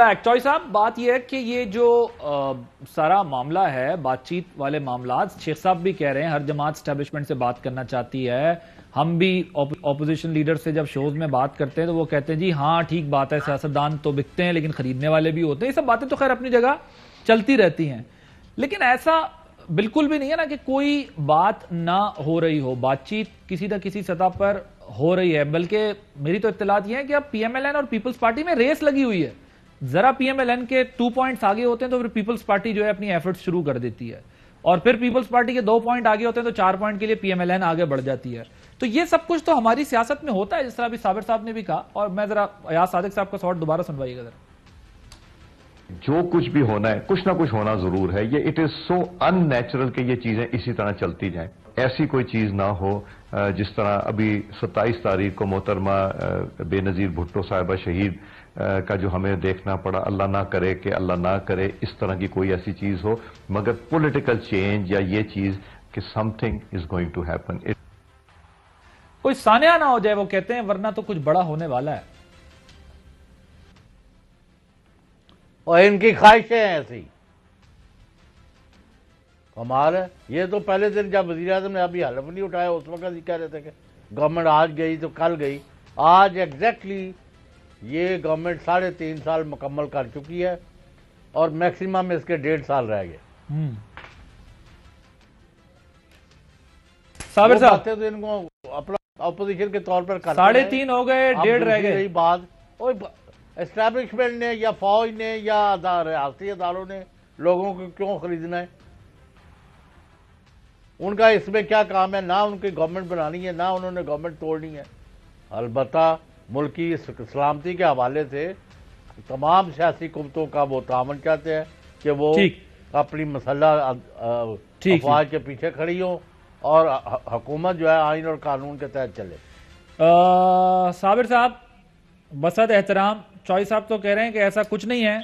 چوئی صاحب بات یہ ہے کہ یہ جو سارا معاملہ ہے بات چیت والے معاملات، شیخ صاحب بھی کہہ رہے ہیں ہر جماعت اسٹیبلشمنٹ سے بات کرنا چاہتی ہے. ہم بھی اپوزیشن لیڈر سے جب شوز میں بات کرتے ہیں تو وہ کہتے ہیں جی ہاں ٹھیک بات ہے، سیاستدان تو بکتے ہیں لیکن خریدنے والے بھی ہوتے ہیں. یہ سب باتیں تو خیر اپنی جگہ چلتی رہتی ہیں، لیکن ایسا بالکل بھی نہیں ہے نا کہ کوئی بات نہ ہو رہی ہو. بات چیت کسی نہ کسی سطح پر ہو رہی ہے، بلکہ میری تو اطلاعات یہ ہے کہ اب پی ایم ایل این اور پیپلز پارٹی میں ریس لگی ہوئی ہے. ذرا پی ایم ایل این کے 2 پوائنٹس آگے ہوتے ہیں تو پھر پیپلز پارٹی جو ہے اپنی ایفرٹس شروع کر دیتی ہے، اور پھر پیپلز پارٹی کے 2 پوائنٹ آگے ہوتے ہیں تو 4 پوائنٹ کے لیے پی ایم ایل این آگے بڑھ جاتی ہے. تو یہ سب کچھ تو ہماری سیاست میں ہوتا ہے، جس طرح ابھی صابر صاحب نے بھی کہا. اور میں ذرا ایاز صادق صاحب کا سوال دوبارہ سنوائیے گا ذرا. جو کچھ بھی ہونا ہے کچھ نہ کچھ ہونا ضرور ہے. یہ it is so in natural کہ یہ چیزیں اسی طرح چلتی جائیں. ایسی کوئی چیز نہ ہو جس طرح ابھی 27 تاریخ کو محترمہ بے نظیر بھٹو صاحبہ شہید کا جو ہمیں دیکھنا پڑا. اللہ نہ کرے کہ اللہ نہ کرے اس طرح کی کوئی ایسی چیز ہو، مگر پولیٹیکل چینج یا یہ چیز کہ something is going to happen. کوئی سانحہ نہ ہو جائے وہ کہتے ہیں، ورنہ تو کچھ بڑا ہونے والا ہے. اور ان کی خواہشیں ہیں ایسی. کمال ہے. یہ تو پہلے دن جب وزیر اعظم نے ابھی حلف نہیں اٹھایا اس وقت ہی کہہ رہے تھے کہ گورنمنٹ آج گئی تو کل گئی. آج ایگزیکٹلی یہ گورنمنٹ 3.5 سال مکمل کر چکی ہے اور میکسیمم اس کے 1.5 سال رہ گئے. صابر صاحب تو ان کو اپنا اپوزیشن کے طور پر کرتے 3.5 ہو گئے، 1.5 رہ گئے. رہی بات اسٹیبلشمنٹ نے یا فوج نے یا ریاستی اداروں نے لوگوں کو کیوں خریدنا ہے؟ ان کا اس میں کیا کام ہے؟ نہ ان کی گورنمنٹ بنانی ہے، نہ انہوں نے گورنمنٹ توڑنی ہے. البتہ ملک کی سلامتی کے حوالے سے تمام سیاسی قوتوں کا وہ تعاون چاہتے ہیں کہ وہ اپنی مسلح افواج کے پیچھے کھڑی ہوں اور حکومت جو ہے آئین اور قانون کے تحت چلے. صابر صاحب بسط احترام، چوئی صاحب تو کہہ رہے ہیں کہ ایسا کچھ نہیں ہے،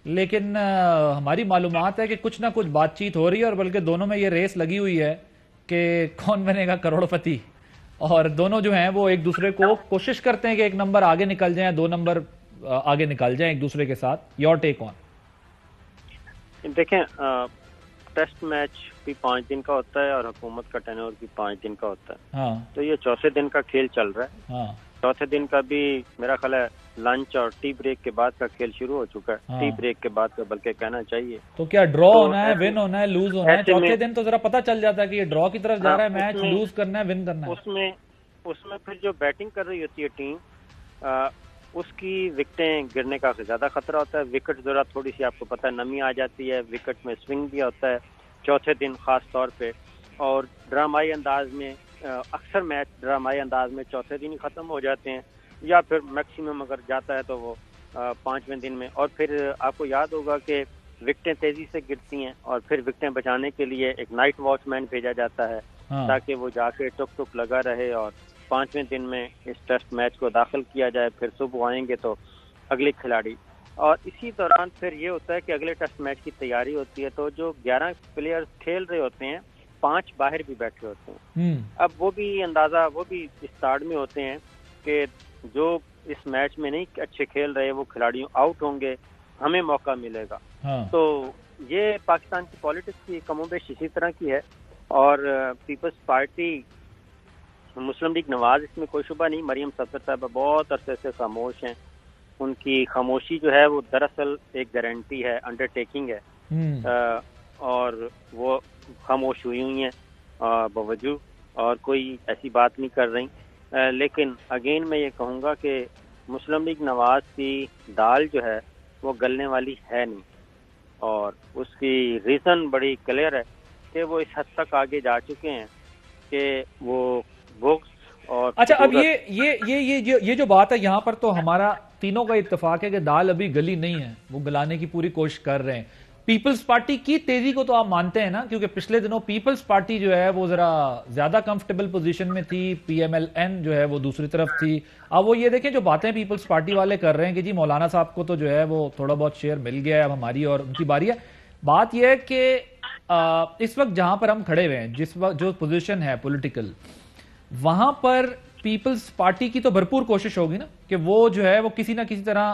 لیکن ہماری معلومات ہے کہ کچھ نہ کچھ بات چیت ہو رہی ہے، اور بلکہ دونوں میں یہ ریس لگی ہوئی ہے کہ کون بنے گا کروڑ پتی. اور دونوں جو ہیں وہ ایک دوسرے کو کوشش کرتے ہیں کہ 1 نمبر آگے نکل جائیں، 2 نمبر آگے نکل جائیں ایک دوسرے کے ساتھ. یور ٹیک آن. دیکھیں ٹیسٹ میچ بھی 5 دن کا ہوتا ہے اور حکومت کا ٹینور بھی 5 دن کا ہوتا ہے. تو یہ 4تھے دن کا کھیل چل رہا ہے. 4تھے دن کا بھی میرا خیال ہے لنچ اور ٹی بریک کے بعد کا کھیل شروع ہو چکا ہے. ٹی بریک کے بعد کا بلکہ کہنا چاہیے. تو کیا ڈرا ہونا ہے، ون ہونا ہے، لوز ہونا ہے؟ 4تھے دن تو ذرا پتہ چل جاتا ہے کہ یہ ڈرا کی طرف جا رہا ہے میچ، لوز کرنا ہے، ون کرنا ہے. اس میں پھر جو بیٹنگ کر رہی ہوتی ہے ٹیم، اس کی وکٹیں گرنے کا زیادہ خطرہ ہوتا ہے. وکٹ ذرا تھوڑی سی آپ کو پتہ ہے نمی آ جاتی ہے، وکٹ میں سوئنگ بھی ہوتا ہے 4تھے دن خاص طور پہ. اور ڈرامائی انداز میں اکثر میچ ڈرامائی انداز میں 4تھے دن ہی ختم ہو جاتے ہیں، یا پھر میکسیمم اگر جاتا ہے تو وہ 5ویں دن میں. اور پھر آپ کو یاد ہوگا کہ وکٹیں تیزی سے گرتی ہیں اور پھر وکٹیں بچانے کے لیے ایک نائٹ واچ مین بھیجا جاتا ہے تاکہ وہ جا کے ٹک ٹک لگا رہے اور 5ویں دن میں اس ٹیسٹ میچ کو داخل کیا جائے. پھر صبح آئیں گے تو اگلے کھلاڑی. اور اسی دوران پھر یہ ہوتا ہے کہ اگلے ٹیسٹ میچ کی تیاری ہوتی ہے، تو جو 11 پلیئرز کھیل رہے ہوتے ہیں 5 باہر بھی بیٹھے ہوتے ہیں. اب وہ بھی اندازہ وہ بھی اس تاڑ میں ہوتے ہیں کہ جو اس میچ میں نہیں اچھے کھیل رہے وہ کھلاڑیوں آؤٹ ہوں گے، ہمیں موقع ملے گا. تو یہ پاکستان کی پالیٹکس کی کم و بیش اسی طرح کی ہے. اور پیپلز پارٹی مسلم لیگ نواز، اس میں کوئی شبہ نہیں. مریم صفدر صاحبہ بہت عرصے سے خاموش ہیں. ان کی خاموشی جو ہے وہ دراصل ایک گارنٹی ہے، انڈر ٹیکنگ ہے، اور وہ خاموش ہوئی ہیں باوجود اور کوئی ایسی بات نہیں کر رہی. لیکن اگین میں یہ کہوں گا کہ مسلم لیگ نواز کی دال جو ہے وہ گلنے والی ہے نہیں، اور اس کی ریزن بڑی کلیئر ہے کہ وہ اس حد تک آگے جا چکے ہیں کہ وہ بغض اور اچھا اب یہ جو بات ہے یہاں پر تو ہمارا تینوں کا اتفاق ہے کہ دال ابھی گلی نہیں ہے، وہ گلانے کی پوری کوشش کر رہے ہیں. پیپلز پارٹی کی تیزی کو تو آپ مانتے ہیں نا، کیونکہ پچھلے دنوں پیپلز پارٹی جو ہے وہ ذرا زیادہ کمفرٹیبل پوزیشن میں تھی، پی ایم ایل این جو ہے وہ دوسری طرف تھی. اب وہ یہ دیکھیں جو باتیں پیپلز پارٹی والے کر رہے ہیں کہ جی مولانا صاحب کو تو جو ہے وہ تھوڑا بہت شیئر مل گیا ہے، اب ہماری اور ان کی باری ہے. بات یہ ہے کہ اس وقت جہاں پر ہم کھڑے ہوئے ہیں، جس وقت جو پوزیشن ہے پولیٹیکل، وہاں پر پیپلز پارٹی کی تو بھرپور کوشش ہوگی نا کہ وہ جو ہے وہ کسی نہ کسی طرح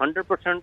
100%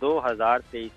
2023